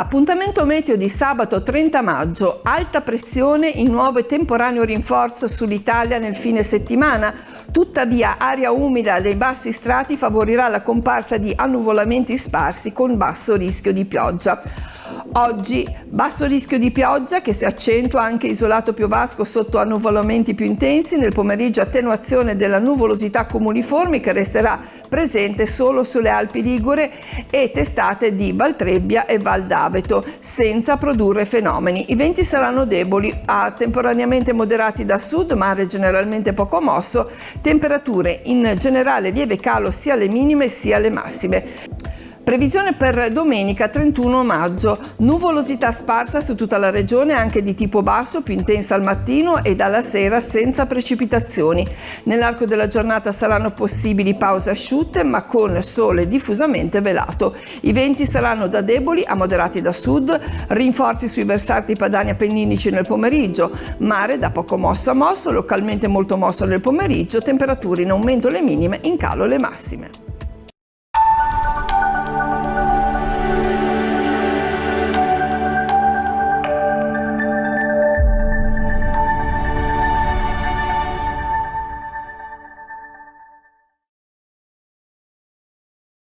Appuntamento meteo di sabato 30 maggio, alta pressione in nuovo e temporaneo rinforzo sull'Italia nel fine settimana, tuttavia aria umida nei bassi strati favorirà la comparsa di annuvolamenti sparsi con basso rischio di pioggia. Oggi basso rischio di pioggia che si accentua anche isolato piovasco sotto annuvolamenti più intensi, nel pomeriggio attenuazione della nuvolosità cumuliforme che resterà presente solo sulle Alpi Ligure e testate di Valtrebbia e Val d'Aveto senza produrre fenomeni. I venti saranno deboli a temporaneamente moderati da sud, mare generalmente poco mosso, temperature in generale lieve calo sia alle minime sia alle massime. Previsione per domenica 31 maggio, nuvolosità sparsa su tutta la regione anche di tipo basso, più intensa al mattino e dalla sera senza precipitazioni. Nell'arco della giornata saranno possibili pause asciutte ma con sole diffusamente velato. I venti saranno da deboli a moderati da sud, rinforzi sui versanti padani appenninici nel pomeriggio, mare da poco mosso a mosso, localmente molto mosso nel pomeriggio, temperature in aumento le minime, in calo le massime.